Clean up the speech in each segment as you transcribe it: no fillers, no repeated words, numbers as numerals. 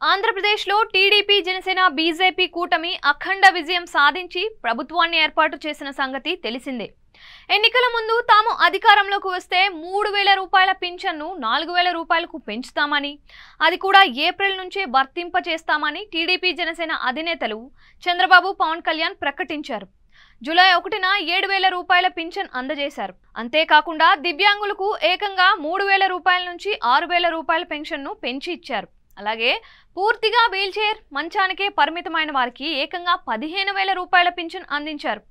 ఆంధ్రప్రదేశ్లో TDP Janasena BJP కూటమి అఖండ విజయం సాధించి ప్రభుత్వాన్ని ఏర్పాటు చేసిన సంగతి తెలిసిందే. ఎన్నికల ముందు తాము అధికారంలోకి వస్తే 3000 రూపాయల పింఛన్ను 4000 రూపాయలకు పెంచుతామని, అది కూడా ఏప్రిల్ నుంచే వర్తింప చేస్తామని టీడీపీ జనసేన అధినేతలు చంద్రబాబు, పవన్ కళ్యాణ్ ప్రకటించారు. జూలై 1న 7000 రూపాయల పింఛన్ అందజేశారు. అంతేకాకుండా దివ్యాంగులకు ఏకంగా 3000 రూపాయల నుంచి 6000 రూపాయల పెన్షన్ను పెంచి ఇచ్చారు. అలాగే పూర్తిగా వీల్చైర్ మంచానికే పరిమితమైన వారికి ఏకంగా 15000 రూపాయల పింఛన్ అందించారు.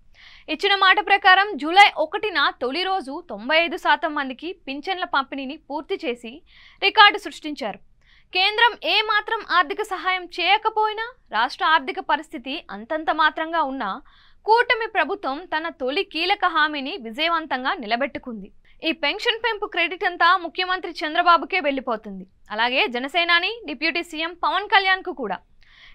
ఇచ్చిన మాట ప్రకారం జూలై 1న తొలి రోజు 95% మందికి పింఛన్ల పంపిణీని పూర్తి చేసి రికార్డు సృష్టించారు. కేంద్రం ఏ మాత్రం ఆర్థిక సహాయం చేయకపోయినా, రాష్ట్ర ఆర్థిక పరిస్థితి అంతంత మాత్రంగా ఉన్నా కూటమి ప్రభుత్వం తన తొలి కీలక హామీని విజయవంతంగా నిలబెట్టుకుంది. ఈ పెన్షన్ పెంపు క్రెడిట్ అంతా ముఖ్యమంత్రి చంద్రబాబుకే వెళ్లిపోతుంది. అలాగే జనసేనాని డిప్యూటీ సీఎం పవన్ కళ్యాణ్ కు కూడా.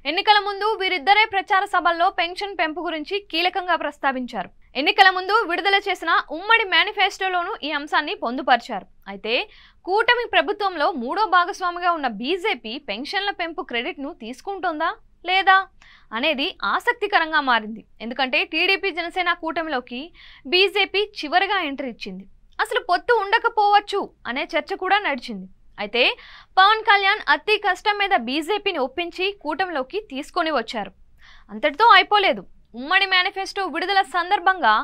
ఎన్నికల ముందు వీరిద్దరే ప్రచార సభల్లో పెన్షన్ పెంపు గురించి కీలకంగా ప్రస్తావించారు. ఎన్నికల ముందు విడుదల చేసిన ఉమ్మడి మేనిఫెస్టోలోనూ ఈ అంశాన్ని పొందుపరిచారు. అయితే కూటమి ప్రభుత్వంలో మూడో భాగస్వామిగా ఉన్న బీజేపీ పెన్షన్ల పెంపు క్రెడిట్ ను తీసుకుంటుందా లేదా అనేది ఆసక్తికరంగా మారింది. ఎందుకంటే టీడీపీ జనసేన కూటమిలోకి బీజేపీ చివరిగా ఎంట్రీ ఇచ్చింది. అసలు పొత్తు ఉండకపోవచ్చు అనే చర్చ కూడా నడిచింది. అయితే పవన్ కళ్యాణ్ అతి కష్టం మీద బీజేపీని ఒప్పించి కూటమిలోకి తీసుకొని వచ్చారు. అంతటితో అయిపోలేదు. ఉమ్మడి మేనిఫెస్టో విడుదల సందర్భంగా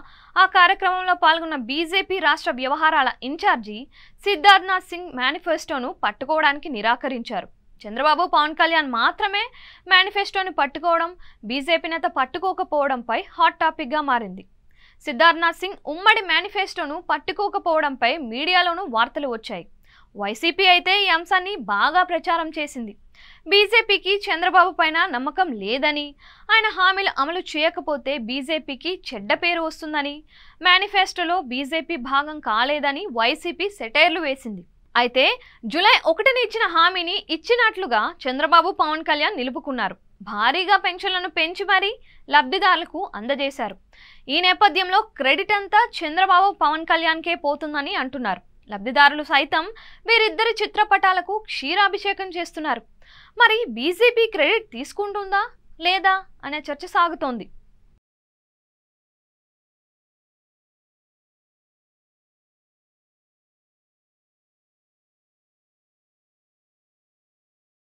ఆ కార్యక్రమంలో పాల్గొన్న బీజేపీ రాష్ట్ర వ్యవహారాల ఇన్ఛార్జి సిద్ధార్థనాథ్ సింగ్ మేనిఫెస్టోను పట్టుకోవడానికి నిరాకరించారు. చంద్రబాబు, పవన్ కళ్యాణ్ మాత్రమే మేనిఫెస్టోని పట్టుకోవడం, బీజేపీ నేత పట్టుకోకపోవడంపై హాట్ టాపిక్గా మారింది. సిద్ధార్థనాథ్ సింగ్ ఉమ్మడి మేనిఫెస్టోను పట్టుకోకపోవడంపై మీడియాలోనూ వార్తలు వచ్చాయి. వైసీపీ అయితే ఈ అంశాన్ని బాగా ప్రచారం చేసింది. బీజేపీకి చంద్రబాబు పైన నమ్మకం లేదని, ఆయన హామీలు అమలు చేయకపోతే బీజేపీకి చెడ్డ పేరు వస్తుందని, మేనిఫెస్టోలో బీజేపీ భాగం కాలేదని వైసీపీ సెటైర్లు వేసింది. అయితే జూలై 1న ఇచ్చిన హామీని ఇచ్చినట్లుగా చంద్రబాబు, పవన్ కళ్యాణ్ నిలుపుకున్నారు. భారీగా పెన్షన్లను పెంచి మరీ లబ్ధిదారులకు అందజేశారు. ఈ నేపథ్యంలో క్రెడిట్ అంతా చంద్రబాబు, పవన్ కళ్యాణ్కే పోతుందని అంటున్నారు. లబ్ధిదారులు సైతం వీరిద్దరి చిత్రపటాలకు క్షీరాభిషేకం చేస్తున్నారు. మరి బీజేపీ క్రెడిట్ తీసుకుంటుందా లేదా అనే చర్చ సాగుతోంది.